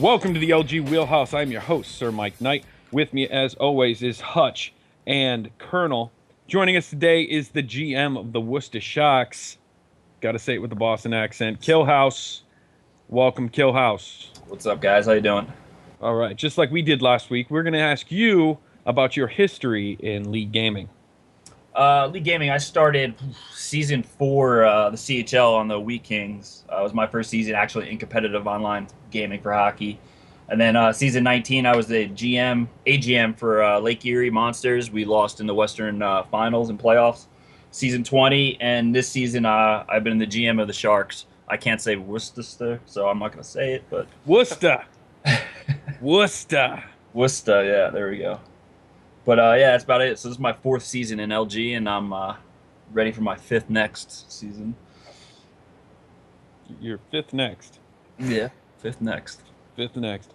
Welcome to the LG Wheelhouse. I'm your host, SirMikeKnight. With me, as always, is Hutch and Colonel. Joining us today is the GM of the Worcester Sharks. Got to say it with the Boston accent. Killhouse. Welcome, Killhouse. What's up, guys? How you doing? All right. Just like we did last week, we're going to ask you about your history in League Gaming. League Gaming, I started Season 4, the CHL on the Wheat Kings. It was my first season actually in competitive online gaming for hockey. And then Season 19, I was the AGM for Lake Erie Monsters. We lost in the Western Finals and playoffs. Season 20, and this season I've been the GM of the Sharks. I can't say Worcester, so I'm not going to say it, but... Worcester. Worcester. Worcester, yeah, there we go. But yeah, that's about it. So this is my 4th season in LG, and I'm ready for my 5th next season. Your 5th next. Yeah, 5th next. 5th next.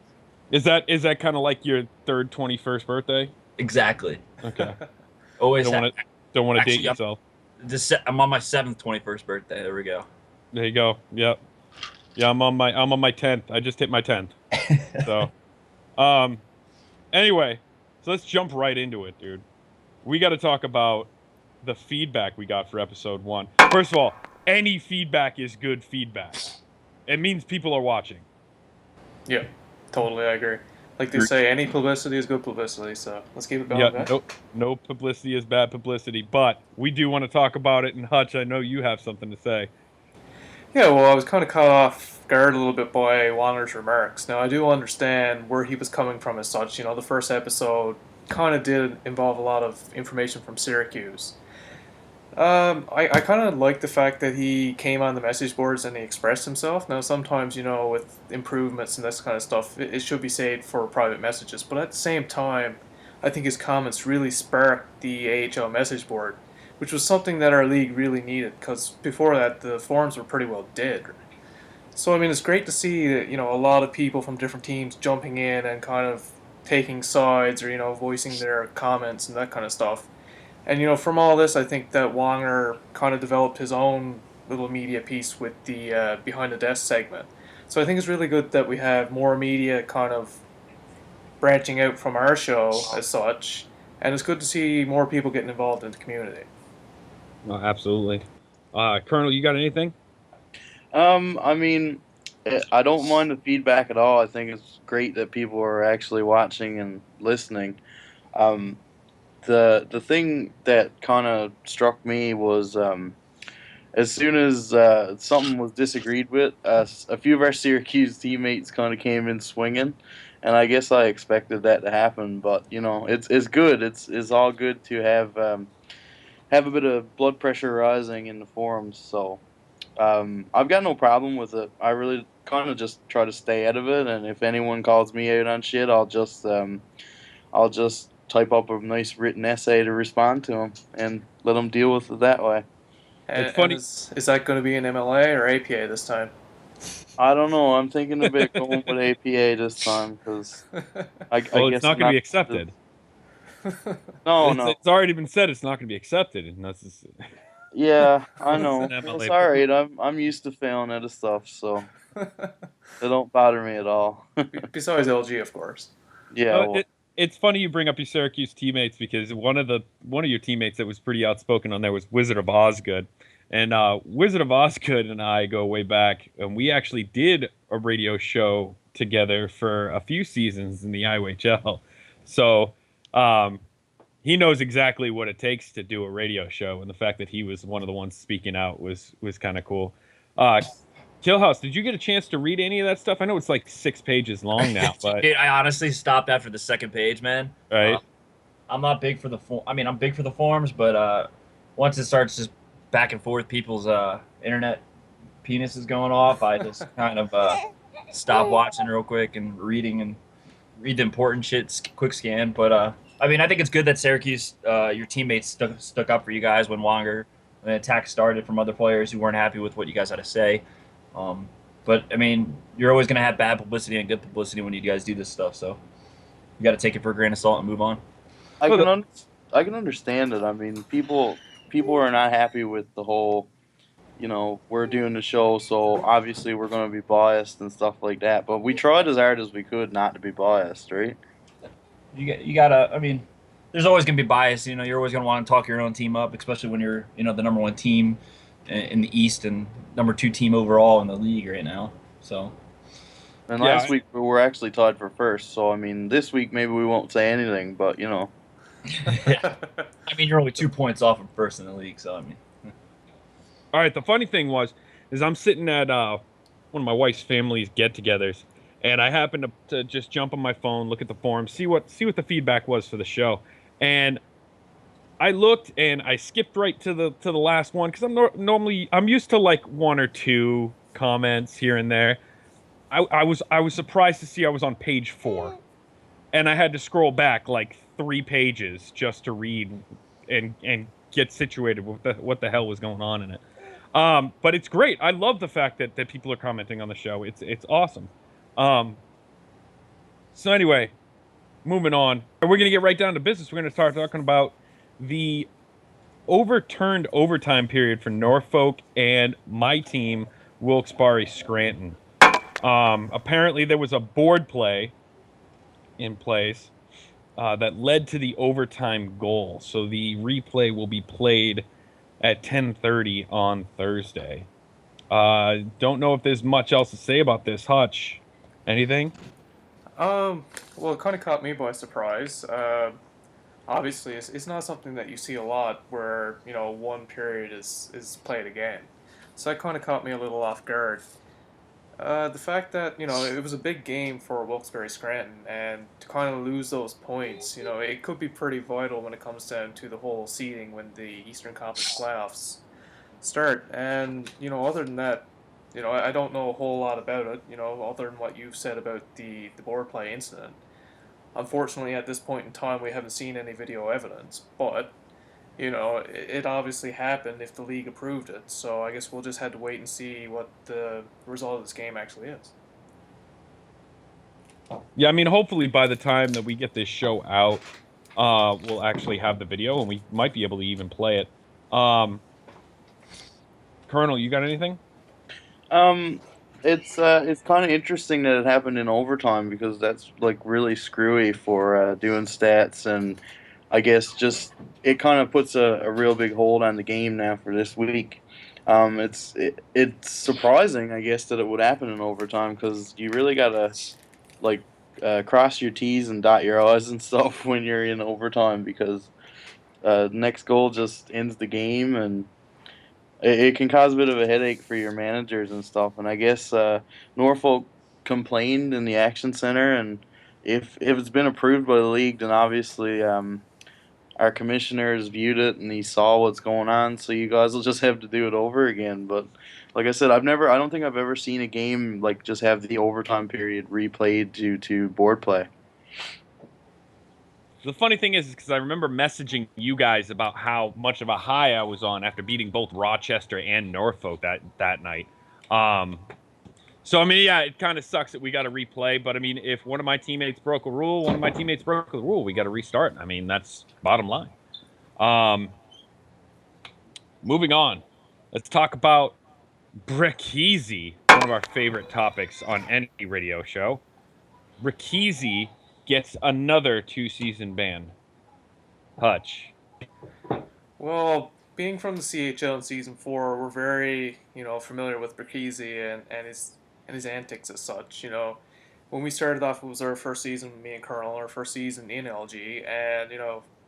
Is that kind of like your 3rd 21st birthday? Exactly. Okay. Always don't want to date yourself. I'm on my 7th 21st birthday. There we go. There you go. Yep. Yeah, I'm on my 10th. I just hit my 10th. So, anyway. So let's jump right into it, dude. We got to talk about the feedback we got for episode 1. First of all, any feedback is good feedback. It means people are watching. Yeah, totally, I agree. Like they say, any publicity is good publicity, so let's keep it going. Yeah, no publicity is bad publicity, but we do want to talk about it, and Hutch, I know you have something to say. Yeah, well, I was kind of caught off guard a little bit by Wanger's remarks. Now, I do understand where he was coming from as such. You know, the first episode kind of did involve a lot of information from Syracuse. I kind of like the fact that he came on the message boards and he expressed himself. Now, sometimes, you know, with improvements and this kind of stuff, it should be saved for private messages. But at the same time, I think his comments really sparked the AHL message board, which was something that our league really needed, because before that, the forums were pretty well dead. So, I mean, it's great to see, you know, a lot of people from different teams jumping in and kind of taking sides or, you know, voicing their comments and that kind of stuff. And, you know, from all this, I think that Wanger kind of developed his own little media piece with the Behind the Desk segment. So I think it's really good that we have more media kind of branching out from our show as such. And it's good to see more people getting involved in the community. Oh, absolutely. Colonel, you got anything? I mean, I don't mind the feedback at all. I think it's great that people are actually watching and listening. The thing that kind of struck me was as soon as something was disagreed with, a few of our Syracuse teammates kind of came in swinging, and I guess I expected that to happen. But you know, it's good. It's all good to have a bit of blood pressure rising in the forums. So I've got no problem with it. I really kind of just try to stay out of it, and if anyone calls me out on shit, I'll just type up a nice written essay to respond to them and let them deal with it that way. And, it's funny. Is that going to be an MLA or APA this time? I don't know. I'm thinking about going with APA this time because I guess it's not going to be accepted. No. It's already been said it's not going to be accepted. And that's just... Yeah, I know. It's It's all right. I'm used to failing at stuff, so it don't bother me at all. Besides LG, of course. Yeah. It's funny you bring up your Syracuse teammates because one of your teammates that was pretty outspoken on there was Wizard of Osgood. And Wizard of Osgood and I go way back, and we actually did a radio show together for a few seasons in the IWHL. So he knows exactly what it takes to do a radio show, and the fact that he was one of the ones speaking out was kind of cool. Killhouse, did you get a chance to read any of that stuff? I know it's like 6 pages long now, but I honestly stopped after the 2nd page, man. Right. I'm not big for the I'm big for the forums, but once it starts just back and forth, people's internet penises going off, I just kind of stop watching real quick and read the important shit, quick scan. But I mean, I think it's good that Syracuse, your teammates stuck up for you guys when when the attack started from other players who weren't happy with what you guys had to say. Um, but I mean, you're always gonna have bad publicity and good publicity when you guys do this stuff. So you got to take it for a grain of salt and move on. I Well, can I can understand it. I mean, people are not happy with the whole, we're doing the show, so obviously we're going to be biased and stuff like that. But we tried as hard as we could not to be biased, right? You gotta. I mean, there's always gonna be bias. You know, you're always gonna want to talk your own team up, especially when you're the number one team in the East and number two team overall in the league right now. So And yeah, last week we were actually tied for first, so I mean, this week maybe we won't say anything, but I mean, you're only 2 points off of first in the league. So I mean, all right. The funny thing is I'm sitting at one of my wife's family's get-togethers, and I happened to just jump on my phone, look at the forum, see what the feedback was for the show, and I looked and I skipped right to the last one because normally I'm used to like one or two comments here and there. I was surprised to see I was on page 4, and I had to scroll back like 3 pages just to read and get situated with what the hell was going on in it. But it's great. I love the fact that people are commenting on the show. It's awesome. Um, so anyway, moving on. We're gonna get right down to business. We're gonna start talking about the overturned overtime period for Norfolk and my team, Wilkes-Barre Scranton. Apparently there was a board play in place that led to the overtime goal. So the replay will be played at 10:30 on Thursday. Don't know if there's much else to say about this. Hutch, anything? Well, it kind of caught me by surprise. Obviously, it's not something that you see a lot where, one period is played again. So that kind of caught me a little off guard. The fact that, it was a big game for Wilkes-Barre Scranton, and to kind of lose those points, it could be pretty vital when it comes down to the whole seeding when the Eastern Conference playoffs start. And, other than that, I don't know a whole lot about it, other than what you've said about the board play incident. Unfortunately, at this point in time, we haven't seen any video evidence, but it obviously happened if the league approved it. So I guess we'll just have to wait and see what the result of this game actually is. Yeah, I mean, hopefully by the time that we get this show out, we'll actually have the video and we might be able to even play it. Colonel, you got anything? It's kind of interesting that it happened in overtime because that's like really screwy for doing stats, and I guess just it kind of puts a real big hold on the game now for this week. It's surprising, I guess, that it would happen in overtime because you really gotta like cross your T's and dot your I's and stuff when you're in overtime because next goal just ends the game, and it can cause a bit of a headache for your managers and stuff. And I guess Norfolk complained in the action center, and if it's been approved by the league, then obviously our commissioners viewed it and he saw what's going on. So you guys will just have to do it over again. But like I said, I don't think I've ever seen a game like just have the overtime period replayed due to board play. The funny thing is because I remember messaging you guys about how much of a high I was on after beating both Rochester and Norfolk that night. So I mean, yeah, it kind of sucks that we got to replay. But I mean, if one of my teammates broke a rule, one of my teammates broke the rule, we got to restart. I mean, that's bottom line. Moving on, let's talk about Brickheezy, one of our favorite topics on any radio show. Brickheezy gets another 2-season ban. Hutch. Well, being from the CHL in season 4, we're very familiar with Berkese and his antics as such. When we started off, it was our first season, me and Colonel, our first season in LG, and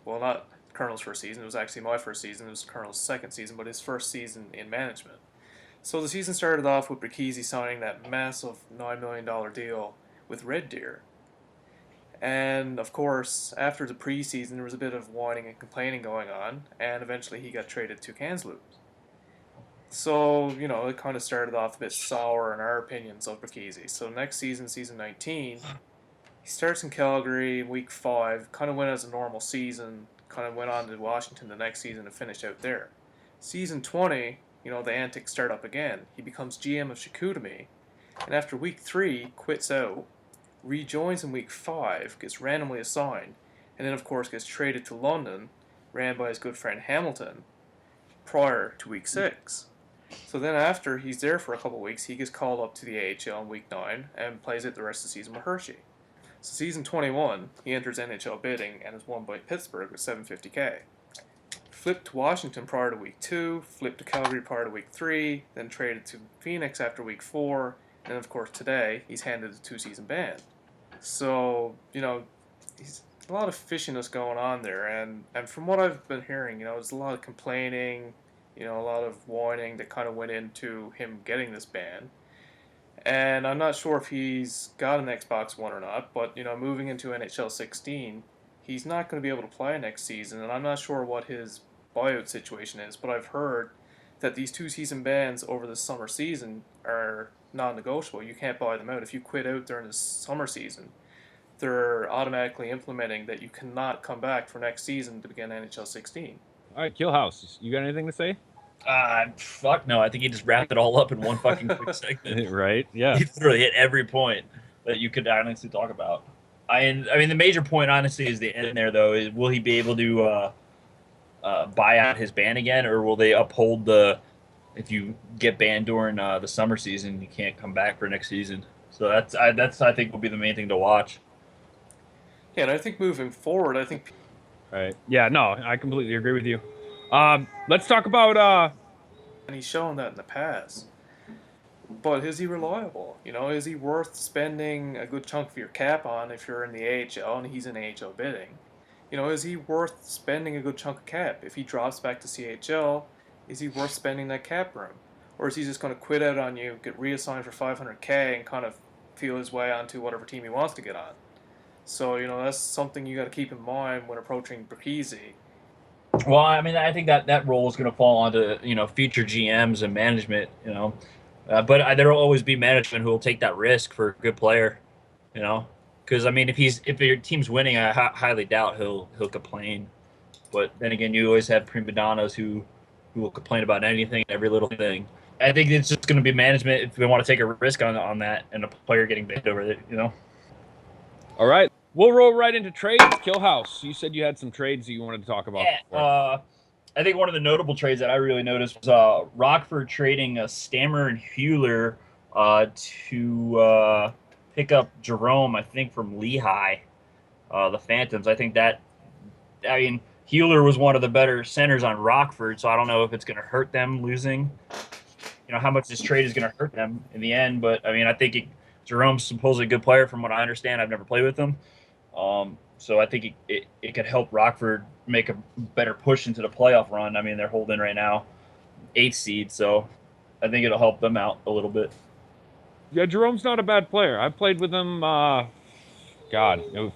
well, not Colonel's first season. It was actually my first season. It was Colonel's second season, but his first season in management. So the season started off with Berkese signing that massive $9 million deal with Red Deer. And of course, after the preseason, there was a bit of whining and complaining going on, and eventually he got traded to Kamloops. So, it kind of started off a bit sour in our opinions of Berkese. So next season, season 19, he starts in Calgary in week 5, kind of went as a normal season, kind of went on to Washington the next season and finished out there. Season 20, the antics start up again. He becomes GM of Chicoutimi, and after week 3, quits out, rejoins in week 5, gets randomly assigned, and then of course gets traded to London, ran by his good friend Hamilton, prior to week 6. So then after he's there for a couple of weeks, he gets called up to the AHL in week 9 and plays it the rest of the season with Hershey. So season 21, he enters NHL bidding and is won by Pittsburgh with 750K. Flipped to Washington prior to week 2, flipped to Calgary prior to week 3, then traded to Phoenix after week 4, and of course today he's handed a 2-season ban. So, he's a lot of fishiness going on there, and from what I've been hearing, there's a lot of complaining, a lot of whining that kind of went into him getting this ban. And I'm not sure if he's got an Xbox One or not, but moving into NHL 16, he's not going to be able to play next season, and I'm not sure what his buyout situation is, but I've heard that these 2-season bans over the summer season are non-negotiable. You can't buy them out. If you quit out during the summer season, they're automatically implementing that you cannot come back for next season to begin NHL 16. All right, Killhouse, you got anything to say? Fuck no. I think he just wrapped it all up in one fucking quick segment. Right? Yeah. He literally hit every point that you could honestly talk about. I mean, the major point, honestly, is the end there, though. Is will he be able to buy out his ban again, or will they uphold if you get banned during the summer season, you can't come back for next season? So that's I think will be the main thing to watch. Yeah, and I think moving forward, Right. Yeah, no, I completely agree with you. Let's talk about and he's shown that in the past. But is he reliable? Is he worth spending a good chunk of your cap on if you're in the AHL and he's in AHL bidding? Is he worth spending a good chunk of cap? If he drops back to CHL, is he worth spending that cap room? Or is he just going to quit out on you, get reassigned for 500K, and kind of feel his way onto whatever team he wants to get on? So, that's something you got to keep in mind when approaching Berkese. Well, I mean, I think that role is going to fall onto future GMs and management. But there will always be management who will take that risk for a good player. Because I mean, if your team's winning, I highly doubt he'll complain. But then again, you always have prima donnas who will complain about anything, every little thing. I think it's just going to be management if they want to take a risk on that, and a player getting banned over it. All right. We'll roll right into trades. Killhouse, you said you had some trades that you wanted to talk about. Yeah, I think one of the notable trades that I really noticed was Rockford trading Stammer and Hewler to pick up Jerome, I think, from Lehigh, the Phantoms. I think Hewler was one of the better centers on Rockford, so I don't know if it's going to hurt them losing. How much this trade is going to hurt them in the end, but I mean, I think Jerome's supposedly a good player from what I understand. I've never played with him. So I think it could help Rockford make a better push into the playoff run. I mean, they're holding right now 8th seed, so I think it'll help them out a little bit. Yeah, Jerome's not a bad player. I played with him, God, it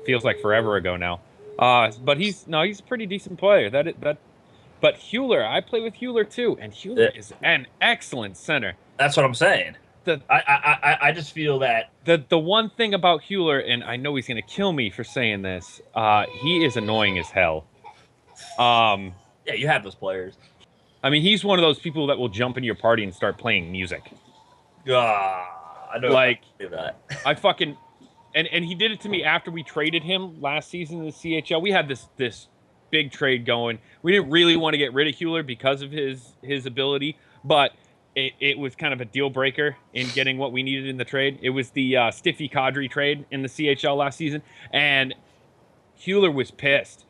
feels like forever ago now. But he's a pretty decent player. But Hewler, I play with Hewler too, and Hewler is an excellent center. That's what I'm saying. I just feel that the one thing about Hewler, and I know he's gonna kill me for saying this, he is annoying as hell. Yeah, you have those players. I mean, he's one of those people that will jump into your party and start playing music. I don't like that. I fucking and he did it to me after we traded him last season in the CHL. We had this big trade going. We didn't really want to get rid of Hewler because of his ability, but it was kind of a deal breaker in getting what we needed in the trade. It was the Stiffy Kadri trade in the CHL last season, and Hewler was pissed.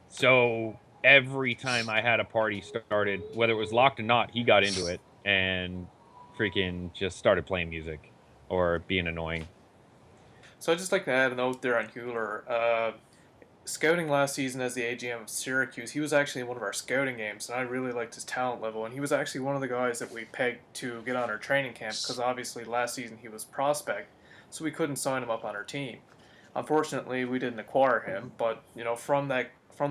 So every time I had a party started, whether it was locked or not, he got into it and freaking just started playing music or being annoying. So I'd just like to add a note there on Hewler. Scouting last season as the AGM of Syracuse, he was actually in one of our scouting games, and I really liked his talent level, and he was actually one of the guys that we pegged to get on our training camp, because obviously last season he was prospect, so we couldn't sign him up on our team. Unfortunately, we didn't acquire him, but from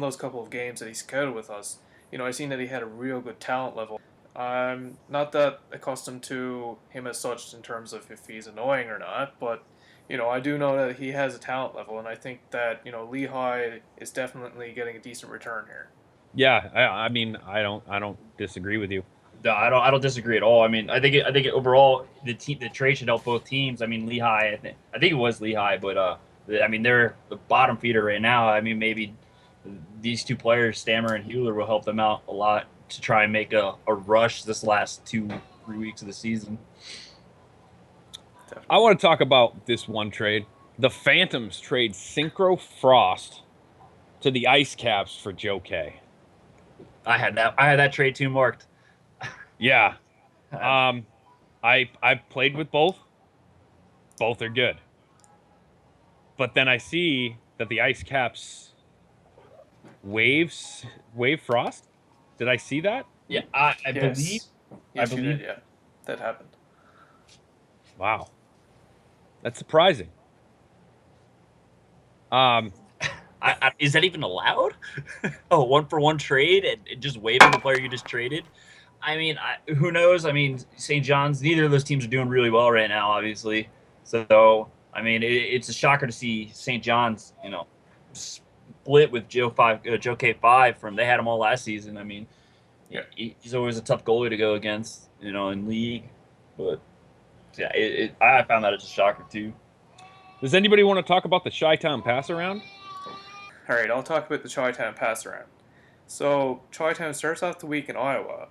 those couple of games that he scouted with us, I seen that he had a real good talent level. I'm not that accustomed to him as such in terms of if he's annoying or not, but I do know that he has a talent level, and I think that Lehigh is definitely getting a decent return here. Yeah, I mean, I don't disagree with you. No, I don't disagree at all. I mean, I think overall the trade should help both teams. I mean, Lehigh, I think it was Lehigh, but I mean they're the bottom feeder right now. I mean, maybe these two players, Stammer and Hewler, will help them out a lot to try and make a rush this last 2-3 weeks of the season. I want to talk about this one trade. The Phantoms trade Syncfrost to the Ice Caps for Joe K. I had that trade too marked. Yeah. I played with both. Both are good. But then I see that the Ice Caps wave Frost. Did I see that? Yeah, I Yes. believe. Yes, I you believe. did, yeah. That happened. Wow. That's surprising. Is that even allowed? Oh, 1-for-1 trade and just waiving the player you just traded. I mean, who knows? I mean, St. John's. Neither of those teams are doing really well right now, obviously. So, I mean, it's a shocker to see St. John's, split with Joe K5 from. They had him all last season. I mean, Yeah. he's always a tough goalie to go against, in league. But yeah, I found that as a shocker too. Does anybody want to talk about the Chitown pass around? All right, I'll talk about the Chitown pass around. So, Chitown starts off the week in Iowa,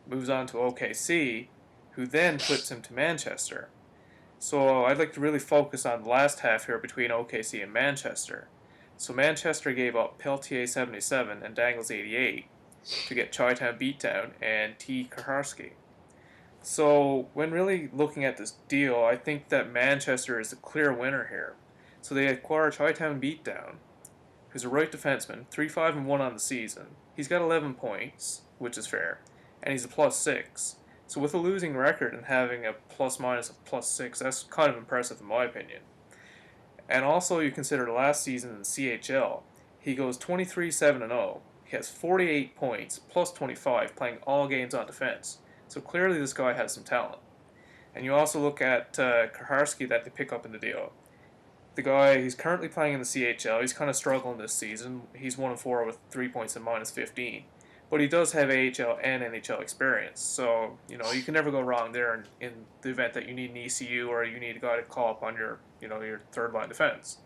moves on to OKC, who then flips him to Manchester. So, I'd like to really focus on the last half here between OKC and Manchester. So, Manchester gave up Peltier 77 and Dangles 88 to get Chitown Beatdown and T. Kaharski. So, when really looking at this deal, I think that Manchester is the clear winner here. So, they acquire Chitown Beatdown, who's a right defenseman, 3-5-1 on the season. He's got 11 points, which is fair, and he's a +6. So with a losing record and having a plus-minus of +6, that's kind of impressive in my opinion. And also you consider last season in the CHL, he goes 23-7-0. He has 48 points, +25, playing all games on defense. So clearly this guy has some talent. And you also look at Kaharski that they pick up in the deal. The guy, he's currently playing in the CHL. He's kind of struggling this season. He's 1-4 with 3 points and -15. But he does have AHL and NHL experience. So, you can never go wrong there in the event that you need an ECU or you need a guy to call up on your third line defense.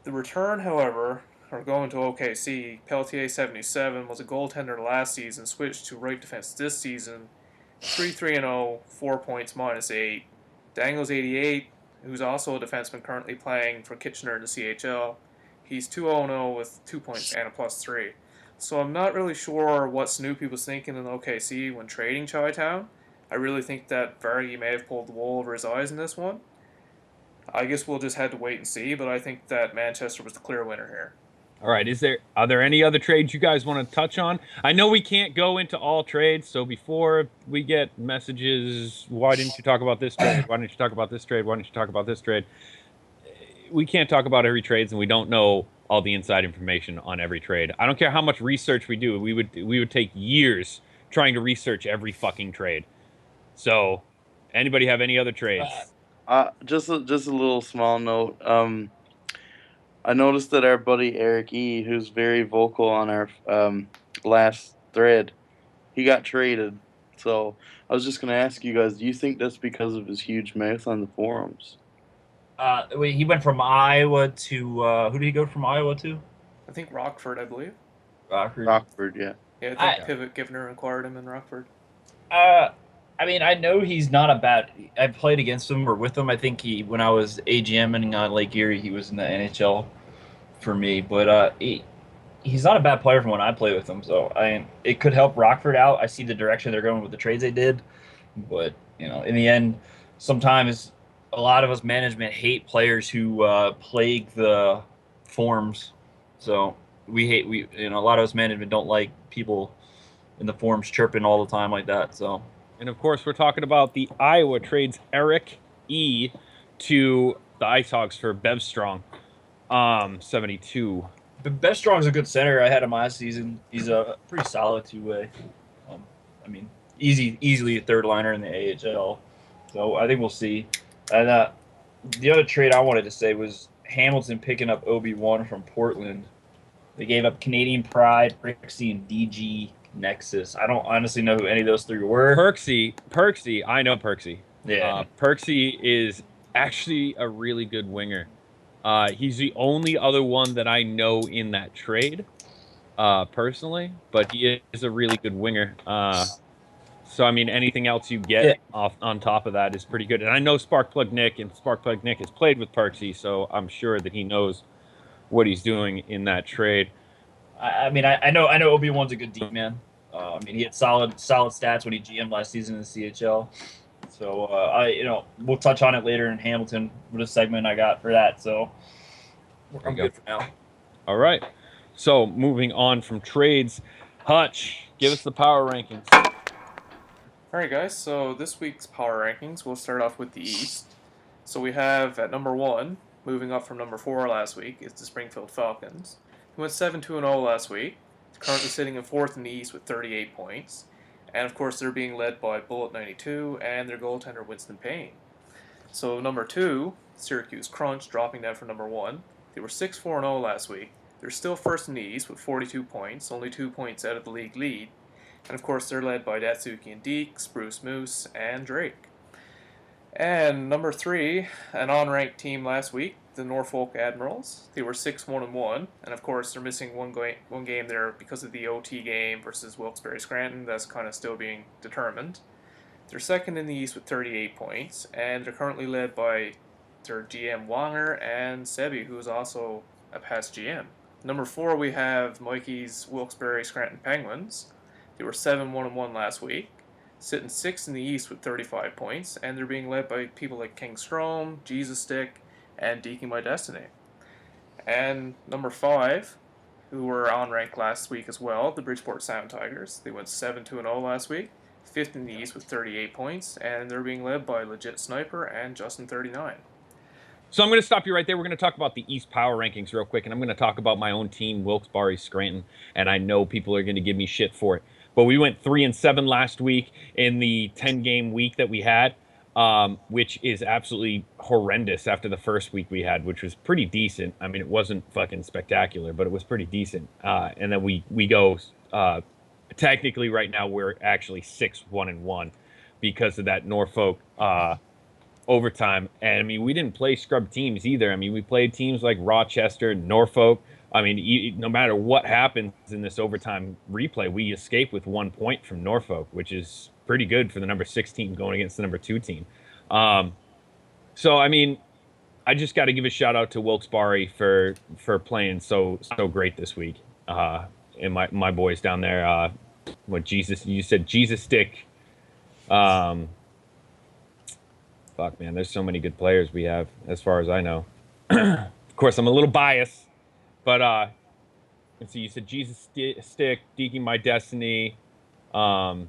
The return, however, are going to OKC. Peltier 77 was a goaltender last season, switched to right defense this season. 3-3-0, 4 points, -8. Dangles 88, who's also a defenseman currently playing for Kitchener in the CHL. He's 2-0 with 2 points and a +3. So I'm not really sure what Snoopy was thinking in OKC when trading Chitown. I really think that Vargy may have pulled the wool over his eyes in this one. I guess we'll just have to wait and see, but I think that Manchester was the clear winner here. All right, are there any other trades you guys want to touch on? I know we can't go into all trades, so before we get messages, why didn't you talk about this trade? Why didn't you talk about this trade? Why didn't you talk about this trade? We can't talk about every trade, and we don't know all the inside information on every trade. I don't care how much research we do. We would take years trying to research every fucking trade. So, anybody have any other trades? Just a little small note. I noticed that our buddy Eric E., who's very vocal on our last thread, he got traded. So I was just going to ask you guys, do you think that's because of his huge mouth on the forums? He went from Iowa to who did he go from Iowa to? I think Rockford, I believe. Rockford, yeah. Yeah, I think Pivot Givner acquired him in Rockford. I mean, I know he's not a bad. I played against him or with him. I think when I was AGMing on Lake Erie, he was in the NHL for me. But he's not a bad player from when I play with him. So it could help Rockford out. I see the direction they're going with the trades they did. But in the end, sometimes a lot of us management hate players who plague the forums. So a lot of us management don't like people in the forums chirping all the time like that. So. And of course, we're talking about the Iowa trades Eric E. to the Ice Hogs for Bevstrong, 72. Bevstrong's a good center. I had him last season. He's a pretty solid two-way. I mean, easily a third liner in the AHL. So I think we'll see. And the other trade I wanted to say was Hamilton picking up Obi-Wan from Portland. They gave up Canadian Pride, Prixie, and DG Nexus. I don't honestly know who any of those three were. Perksy, I know Perksy. Yeah. Perksy is actually a really good winger. He's the only other one that I know in that trade, personally, but he is a really good winger. So, I mean, anything else you get off on top of that is pretty good. And I know Sparkplug Nick, and Sparkplug Nick has played with Perksy, so I'm sure that he knows what he's doing in that trade. I mean, I know Obi-Wan's a good D man. I mean, he had solid stats when he GM'd last season in the CHL. So we'll touch on it later in Hamilton with a segment I got for that. So I'm good for now. All right. So moving on from trades, Hutch, give us the power rankings. All right, guys. So this week's power rankings, we'll start off with the East. So we have at number 1, moving up from number 4 last week, is the Springfield Falcons. Who went 7-2-0 last week. Currently sitting in 4th in the East with 38 points. And of course, they're being led by Bullet 92 and their goaltender Winston Payne. So number 2, Syracuse Crunch, dropping down from number 1. They were 6-4-0 last week. They're still first in the East with 42 points, only 2 points out of the league lead. And of course, they're led by Datsuki and Deke, Spruce Moose, and Drake. And number 3, an unranked team last week, the Norfolk Admirals. They were 6-1-1, and of course they're missing one game there because of the OT game versus Wilkes-Barre Scranton. That's kind of still being determined. They're second in the East with 38 points, and they're currently led by their GM Wanger and Sebi, who is also a past GM. Number 4, we have Mikey's Wilkes-Barre Scranton Penguins. They were 7-1-1 last week, sitting 6th in the East with 35 points, and they're being led by people like King Strom, Jesus Stick, and Deking My Destiny. And number 5, who were unranked last week as well, the Bridgeport Sound Tigers. They went 7-2-0 last week, 5th in the East with 38 points, and they're being led by Legit Sniper and Justin39. So I'm going to stop you right there. We're going to talk about the East Power Rankings real quick, and I'm going to talk about my own team, Wilkes-Barre Scranton, and I know people are going to give me shit for it. But we went 3-7 last week in the 10-game week that we had, which is absolutely horrendous after the first week we had, which was pretty decent. I mean, it wasn't fucking spectacular, but it was pretty decent. And then we go, technically right now we're actually 6-1-1 because of that Norfolk overtime. And I mean, we didn't play scrub teams either. I mean, we played teams like Rochester, Norfolk. I mean, no matter what happens in this overtime replay, we escape with 1 point from Norfolk, which is pretty good for the number 6 team going against the number 2 team. So, I mean, I just got to give a shout out to Wilkes-Barre for playing so great this week. And my boys down there, you said Jesus Stick. Fuck, man, there's so many good players we have, as far as I know. Of course, I'm a little biased. But, let's see, you said Jesus Stick, Deking My Destiny. There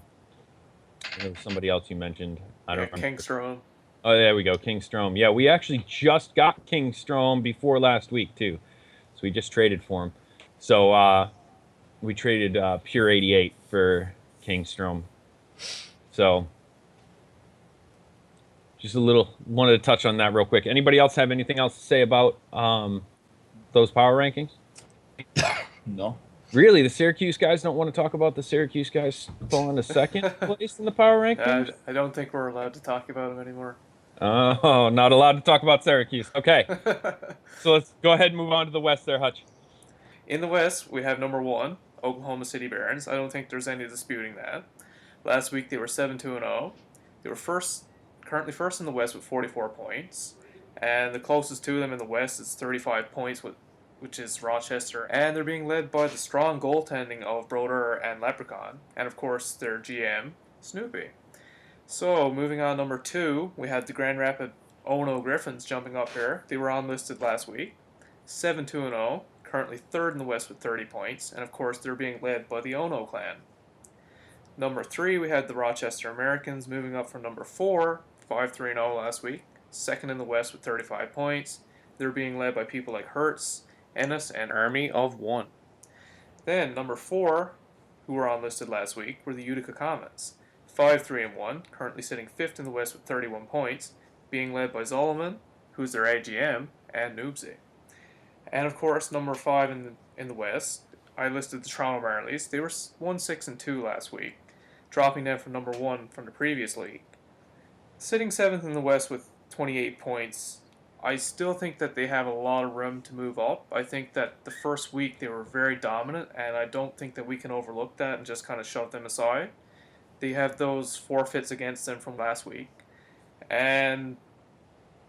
was somebody else you mentioned. I don't remember. King Strom. Oh, there we go, King Strom. Yeah, we actually just got King Strom before last week, too. So we just traded for him. So we traded Pure 88 for King Strom. So just wanted to touch on that real quick. Anybody else have anything else to say about those power rankings? No. Really? The Syracuse guys don't want to talk about the Syracuse guys falling to second place in the power rankings? I don't think we're allowed to talk about them anymore. Oh, not allowed to talk about Syracuse. Okay. So let's go ahead and move on to the West there, Hutch. In the West, we have number 1, Oklahoma City Barons. I don't think there's any disputing that. Last week, they were 7-2-0. They were currently first in the West with 44 points. And the closest to them in the West is 35 points, which is Rochester. And they're being led by the strong goaltending of Broder and Leprechaun. And, of course, their GM, Snoopy. So, moving on, number 2, we had the Grand Rapid Ono Griffins jumping up here. They were unlisted last week. 7-2-0, currently 3rd in the West with 30 points. And, of course, they're being led by the Ono clan. Number 3, we had the Rochester Americans moving up from number 4, 5-3-0 last week. 2nd in the West with 35 points. They're being led by people like Hertz, Ennis, and Army of 1. Then, number 4, who were unlisted last week, were the Utica Comets. 5-3-1, currently sitting 5th in the West with 31 points, being led by Zolomon, who's their AGM, and Noobsy. And of course, number 5 in the West, I listed the Toronto Marlies. They were 1-6-2 last week, dropping down from number 1 from the previous league. Sitting 7th in the West with 28 points, I still think that they have a lot of room to move up. I think that the first week they were very dominant, and I don't think that we can overlook that and just kind of shove them aside. They have those forfeits against them from last week, and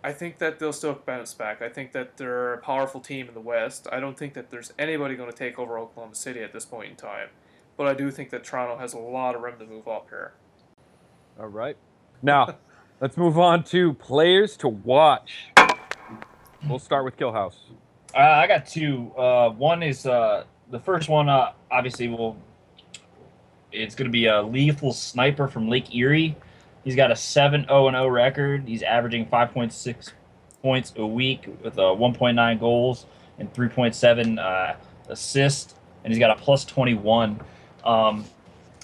I think that they'll still bounce back. I think that they're a powerful team in the West. I don't think that there's anybody going to take over Oklahoma City at this point in time, but I do think that Toronto has a lot of room to move up here. All right. Now, let's move on to players to watch. We'll start with Killhouse. I got two. One is the first one. Obviously, it's going to be a lethal sniper from Lake Erie. He's got a 7-0-0 record. He's averaging 5.6 points a week with 1.9 goals and 3.7 assists, and he's got a plus 21.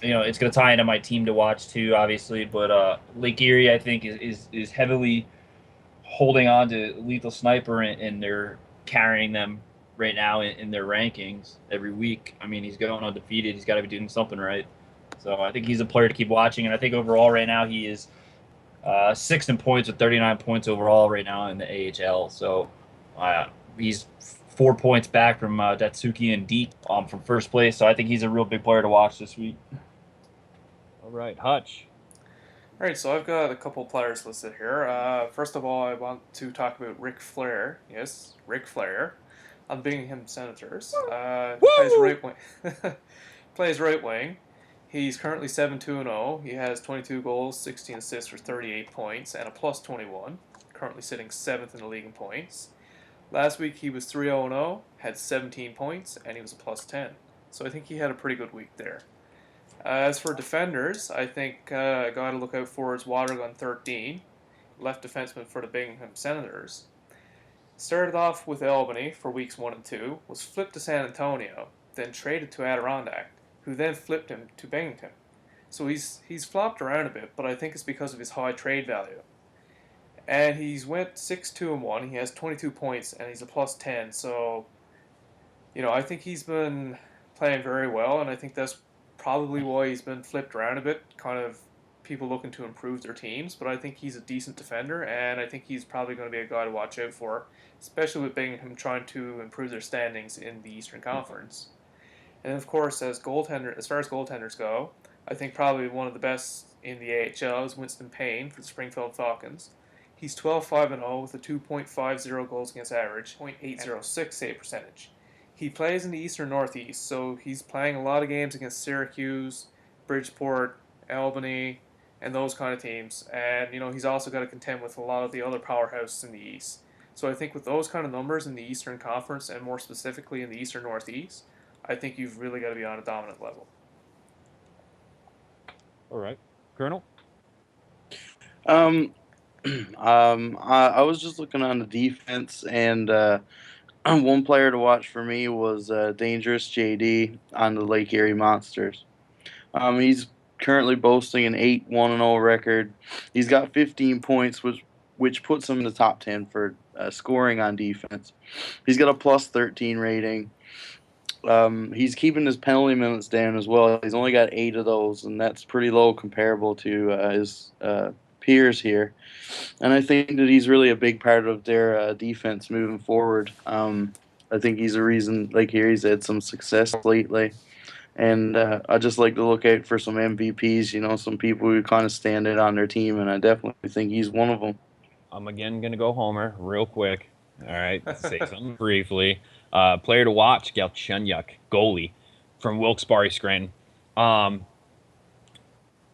It's going to tie into my team to watch too, obviously. But Lake Erie, I think, is heavily holding on to lethal sniper, and they're carrying them right now in their rankings every week. I mean, he's going undefeated. He's got to be doing something right. So I think he's a player to keep watching, and I think overall right now he is 6th in points with 39 points overall right now in the AHL. So he's 4 points back from Datsuki and Deep from first place. So I think he's a real big player to watch this week. All right, Hutch. All right, so I've got a couple players listed here. First of all, I want to talk about Ric Flair. Yes, Ric Flair on Binghamton Senators. Plays right wing. Plays right wing. He's currently 7-2-0. He has 22 goals, 16 assists for 38 points, and a plus 21. Currently sitting 7th in the league in points. Last week he was 3-0-0, had 17 points, and he was a plus 10. So I think he had a pretty good week there. As for defenders, I think a guy to look out for is Watergun 13, left defenseman for the Binghamton Senators. Started off with Albany for weeks 1 and 2, was flipped to San Antonio, then traded to Adirondack, who then flipped him to Binghamton. So he's flopped around a bit, but I think it's because of his high trade value. And he's went 6-2-1. He has 22 points, and he's a plus 10. So, I think he's been playing very well, and I think that's probably why he's been flipped around a bit. Kind of people looking to improve their teams, but I think he's a decent defender, and I think he's probably going to be a guy to watch out for, especially with Binghamton trying to improve their standings in the Eastern Conference. And of course, as far as goaltenders go, I think probably one of the best in the AHL is Winston Payne for the Springfield Falcons. He's 12-5-0 with a 2.50 goals against average, .806 save percentage. He plays in the Eastern Northeast, so he's playing a lot of games against Syracuse, Bridgeport, Albany, and those kind of teams. And, he's also got to contend with a lot of the other powerhouses in the East. So I think with those kind of numbers in the Eastern Conference, and more specifically in the Eastern Northeast, I think you've really got to be on a dominant level. All right. Colonel? I was just looking on the defense, and one player to watch for me was Dangerous JD on the Lake Erie Monsters. He's currently boasting an 8-1-0 record. He's got 15 points, which puts him in the top 10 for scoring on defense. He's got a plus 13 rating. He's keeping his penalty minutes down as well. He's only got 8 of those, and that's pretty low comparable to his peers here. And I think that he's really a big part of their defense moving forward. I think he's a reason, like here, he's had some success lately. And I just like to look out for some MVPs, some people who kind of stand out on their team, and I definitely think he's one of them. I'm again going to go Homer real quick. All right, say something briefly. Player to watch, Galchenyuk, goalie from Wilkes-Barre Scranton.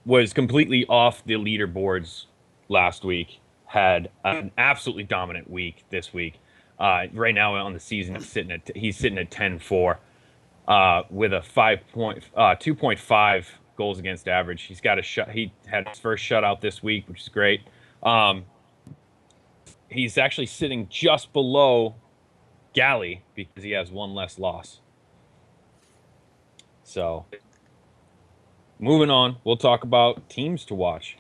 Was completely off the leaderboards last week. Had an absolutely dominant week this week. Right now on the season, he's sitting at 10-4 with a 2.5 goals against average. He's got he had his first shutout this week, which is great. He's actually sitting just below Galley because he has one less loss. So Moving on, we'll talk about teams to watch.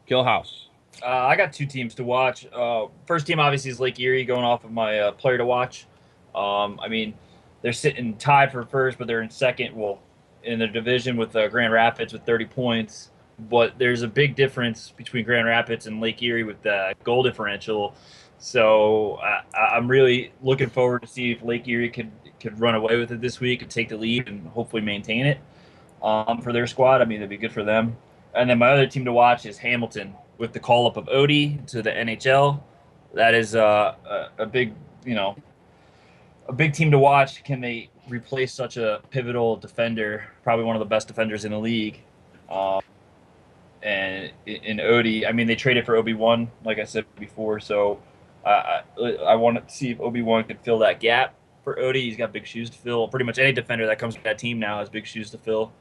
Killhouse. I got two teams to watch. First team obviously is Lake Erie, going off of my player to watch. I mean, they're sitting tied for first, but they're in second. Well, in the division with Grand Rapids with 30 points. But there's a big difference between Grand Rapids and Lake Erie with the goal differential. So I'm really looking forward to see if Lake Erie could run away with it this week and take the lead and hopefully maintain it for their squad. I mean, it'd be good for them. And then my other team to watch is Hamilton with the call up of Odie to the NHL. That is a big, a big team to watch. Can they replace such a pivotal defender, probably one of the best defenders in the league? And in Odie, I mean, they traded for Obi-Wan, like I said before. So I want to see if Obi-Wan could fill that gap for Odie. He's got big shoes to fill. Pretty much any defender that comes to that team now has big shoes to fill.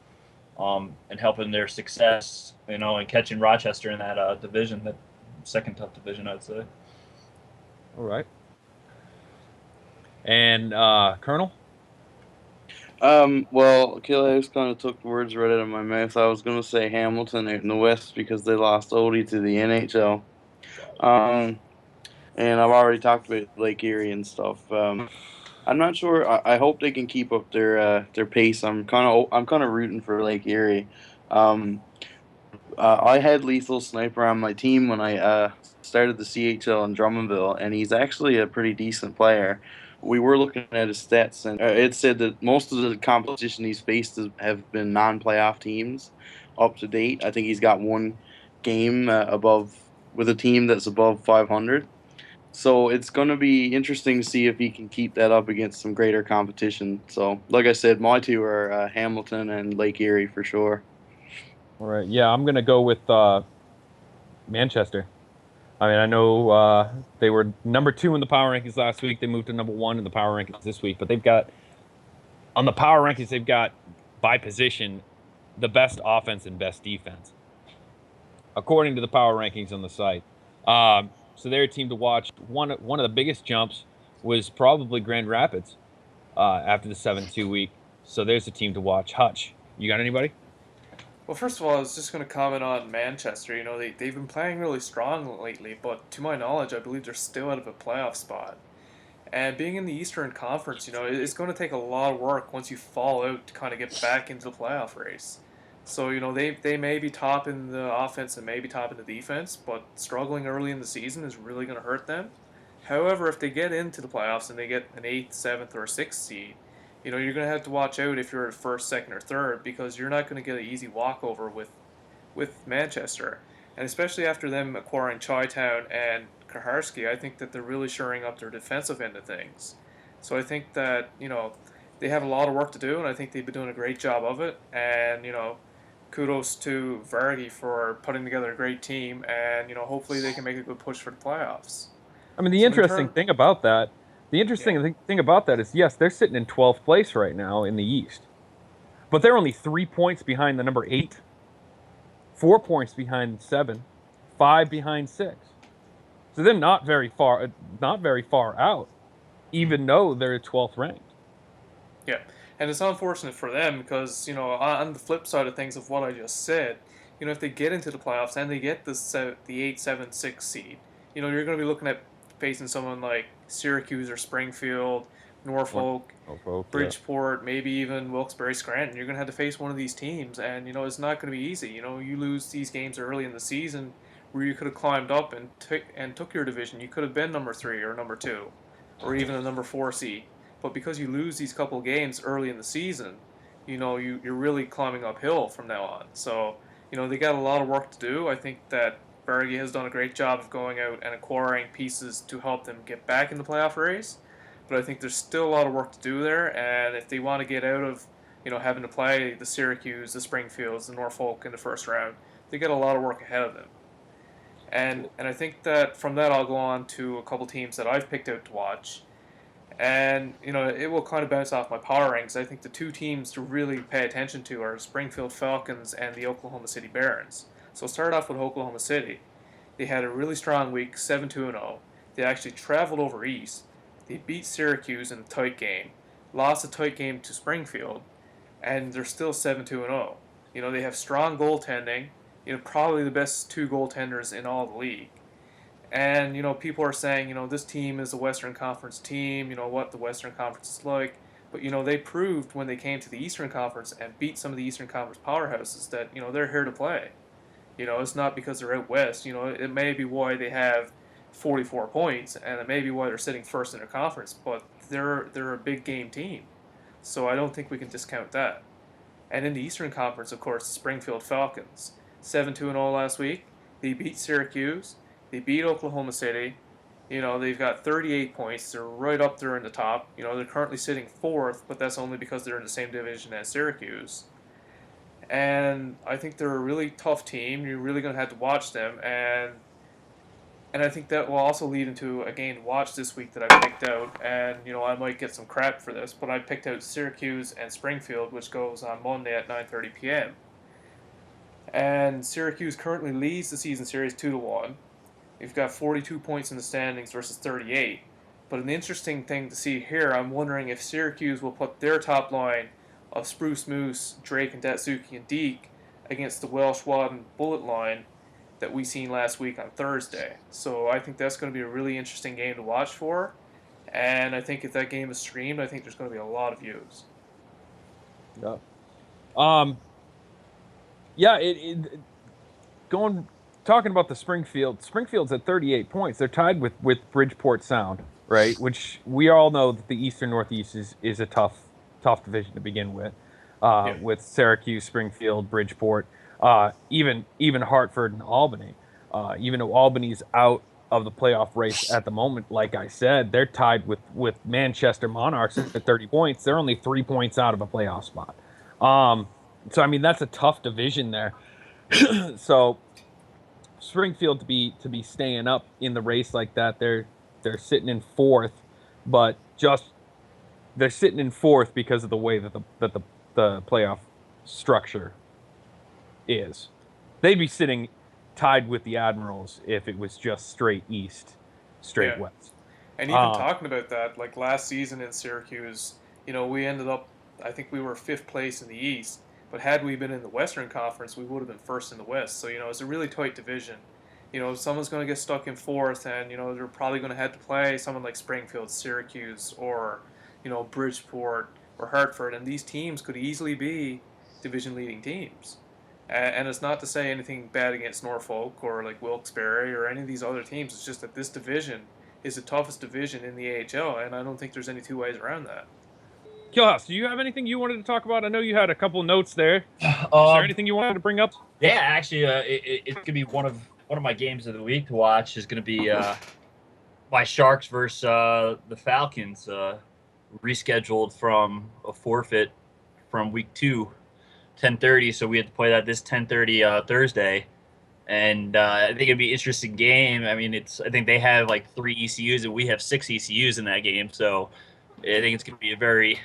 And helping their success, and catching Rochester in that division, that second tough division, I'd say. All right. And Colonel? Well, Killhouse kind of took the words right out of my mouth. I was going to say Hamilton out in the West because they lost Odie to the NHL. And I've already talked about Lake Erie and stuff. I'm not sure. I hope they can keep up their pace. I'm kind of rooting for Lake Erie. I had Lethal Sniper on my team when I started the CHL in Drummondville, and he's actually a pretty decent player. We were looking at his stats, and it said that most of the competition he's faced have been non-playoff teams up to date. I think he's got one game above with a team that's above 500. So it's going to be interesting to see if he can keep that up against some greater competition. So, like I said, my two are Hamilton and Lake Erie for sure. All right. Yeah, I'm going to go with Manchester. I mean, I know they were number 2 in the power rankings last week. They moved to number 1 in the power rankings this week. But on the power rankings, they've got, by position, the best offense and best defense, according to the power rankings on the site. So they're a team to watch. One of the biggest jumps was probably Grand Rapids after the 7-2 week. So there's a team to watch. Hutch, you got anybody? Well, first of all, I was just going to comment on Manchester. They've been playing really strong lately, but to my knowledge, I believe they're still out of a playoff spot. And being in the Eastern Conference, it's going to take a lot of work once you fall out to kind of get back into the playoff race. So, they may be top in the offense and maybe top in the defense, but struggling early in the season is really going to hurt them. However, if they get into the playoffs and they get an 8th, 7th, or 6th seed, you're going to have to watch out if you're at first, second, or third, because you're not going to get an easy walkover with Manchester. And especially after them acquiring Chitown and Kaharski, I think that they're really shoring up their defensive end of things. So I think that, they have a lot of work to do, and I think they've been doing a great job of it. And, kudos to Vargi for putting together a great team, and, hopefully they can make a good push for the playoffs. I mean, the interesting thing about that is, yes, they're sitting in 12th place right now in the East. But they're only 3 points behind the number 8, 4 points behind 7, 5 behind 6. So they're not very far out, even though they're 12th ranked. Yeah, and it's unfortunate for them because, on the flip side of things of what I just said, if they get into the playoffs and they get the 8, 7, 6 seed, you're going to be looking at facing someone like Syracuse or Springfield, Norfolk, Bridgeport, maybe even Wilkes-Barre, Scranton. You're going to have to face one of these teams, and, it's not going to be easy. You lose these games early in the season where you could have climbed up and took your division. You could have been number 3 or number 2 or even a number 4 seed. But because you lose these couple games early in the season, you're really climbing uphill from now on. So, they got a lot of work to do. I think that Berge has done a great job of going out and acquiring pieces to help them get back in the playoff race. But I think there's still a lot of work to do there. And if they want to get out of, having to play the Syracuse, the Springfields, the Norfolk in the first round, they got a lot of work ahead of them. And I think that from that I'll go on to a couple teams that I've picked out to watch. And, it will kind of bounce off my power rankings. I think the two teams to really pay attention to are Springfield Falcons and the Oklahoma City Barons. So I'll start off with Oklahoma City. They had a really strong week, 7-2-0. They actually traveled over east. They beat Syracuse in a tight game, lost a tight game to Springfield, and they're still 7-2-0. You know, they have strong goaltending. You know, probably the best two goaltenders in all the league. And, you know, people are saying, you know, this team is a Western Conference team, you know, what the Western Conference is like. But, you know, they proved when they came to the Eastern Conference and beat some of the Eastern Conference powerhouses that, you know, they're here to play. You know, it's not because they're out west. You know, it may be why they have 44 points, and it may be why they're sitting first in their conference, but they're a big game team. So I don't think we can discount that. And in the Eastern Conference, of course, the Springfield Falcons, 7-2-0 last week. They beat Syracuse. They beat Oklahoma City. You know, they've got 38 points. They're right up there in the top. You know, they're currently sitting fourth, but that's only because they're in the same division as Syracuse. And I think they're a really tough team. You're really going to have to watch them. And I think that will also lead into a game to watch this week that I picked out. And, you know, I might get some crap for this, but I picked out Syracuse and Springfield, which goes on Monday at 9:30 p.m. And Syracuse currently leads the season series 2-1. They've got 42 points in the standings versus 38. But an interesting thing to see here, I'm wondering if Syracuse will put their top line of Spruce Moose, Drake and Datsuki and Deke against the Welsh Wadden Bullet line that we seen last week on Thursday. So I think that's going to be a really interesting game to watch for. And I think if that game is streamed, I think there's going to be a lot of views. Yeah. Talking about the Springfield's at 38 points. They're tied with Bridgeport Sound, right? Which we all know that the Eastern Northeast is a tough division to begin with. With Syracuse, Springfield, Bridgeport, even Hartford and Albany. Even though Albany's out of the playoff race at the moment, like I said, they're tied with Manchester Monarchs at 30 points. They're only 3 points out of a playoff spot. So I mean that's a tough division there. So Springfield to be staying up in the race like that, they're sitting in fourth, but they're sitting in fourth because of the way that the playoff structure is. They'd be sitting tied with the Admirals if it was just straight east, straight west. And even talking about that, like last season in Syracuse, you know, we ended up, I think we were 5th place in the East, but had we been in the Western Conference, we would have been first in the West. So, you know, it's a really tight division. You know, someone's going to get stuck in fourth, and, you know, they're probably going to have to play someone like Springfield, Syracuse, or, you know, Bridgeport or Hartford, and these teams could easily be division-leading teams. And it's not to say anything bad against Norfolk or like Wilkes-Barre or any of these other teams. It's just that this division is the toughest division in the AHL, and I don't think there's any two ways around that. Killhouse, do you have anything you wanted to talk about? I know you had a couple notes there. Is there anything you wanted to bring up? Yeah, actually, it's gonna be one of my games of the week to watch. Is gonna be my Sharks versus the Falcons, rescheduled from a forfeit from week 2. 10:30, so we had to play that this 10:30 Thursday, and I think it'd be an interesting game. I mean, I think they have like 3 ECUs and we have 6 ECUs in that game, so I think it's going to be a very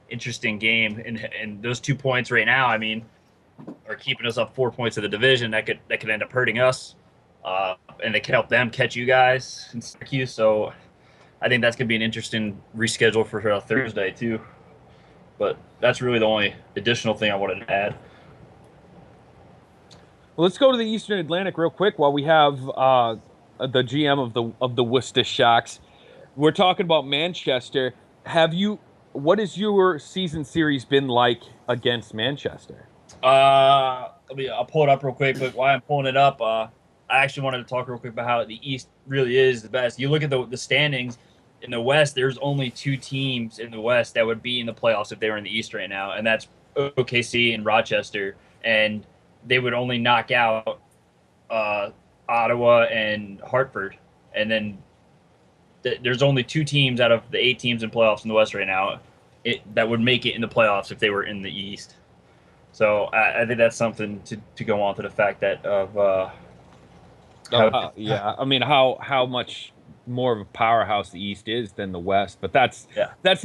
interesting game. And those 2 points right now, I mean, are keeping us up 4 points of the division. That could end up hurting us, and it could help them catch you guys in Syracuse. So I think that's going to be an interesting reschedule for Thursday too. But that's really the only additional thing I wanted to add. Well, let's go to the Eastern Atlantic real quick while we have the GM of the Worcester Sharks. We're talking about Manchester. What has your season series been like against Manchester? I'll pull it up real quick, but while I'm pulling it up, I actually wanted to talk real quick about how the East really is the best. You look at the standings. In the West, there's only 2 teams in the West that would be in the playoffs if they were in the East right now, and that's OKC and Rochester. And they would only knock out Ottawa and Hartford. And then there's only 2 teams out of the 8 teams in playoffs in the West right now that would make it in the playoffs if they were in the East. So I think that's something to go on to the fact that I mean, how much more of a powerhouse the East is than the West, but that's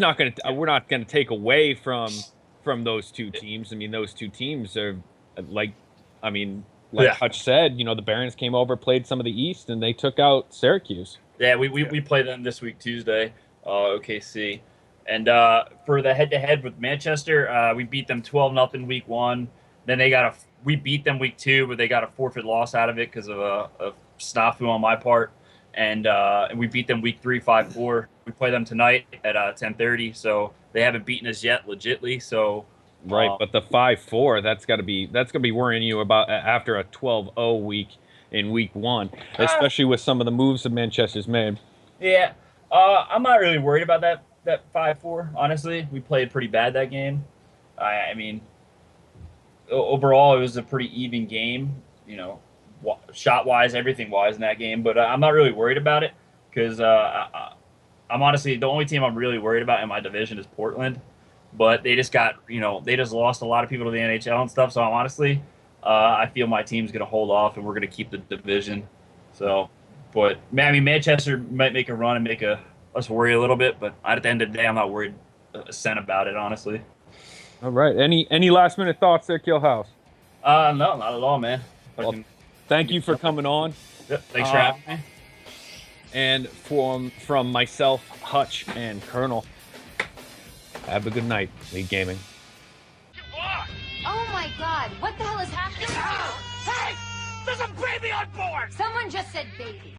not going to. We're not going to take away from those 2 teams. I mean, those 2 teams are like Hutch said. You know, the Barons came over, played some of the East, and they took out Syracuse. Yeah, we play them this week Tuesday, OKC, And for the head-to-head with Manchester, we beat them 12-0 week 1. Then we beat them week 2, but they got a forfeit loss out of it because of a snafu on my part. And we beat them week 3, 5-4. We play them tonight at 10:30, so they haven't beaten us yet, legitly. So right, but the 5-4, that's gonna be worrying you about after a 12-0 week in week 1, especially with some of the moves that Manchester's made. Yeah, I'm not really worried about that 5-4. Honestly, we played pretty bad that game. I mean, overall, it was a pretty even game. You know, shot wise, everything wise in that game. But I'm not really worried about it because I'm honestly the only team I'm really worried about in my division is Portland. But they just they just lost a lot of people to the NHL and stuff. So I'm honestly, I feel my team's gonna hold off and we're gonna keep the division. So, but I mean, Manchester might make a run and make us worry a little bit. But at the end of the day, I'm not worried a cent about it, honestly. All right. Any last minute thoughts there, Killhouse? No, not at all, man. Well, thank you for coming on. Yep, thanks for having me. And from myself, Hutch, and Colonel, have a good night, League Gaming. Oh my God! What the hell is happening? Hey! There's a baby on board! Someone just said baby.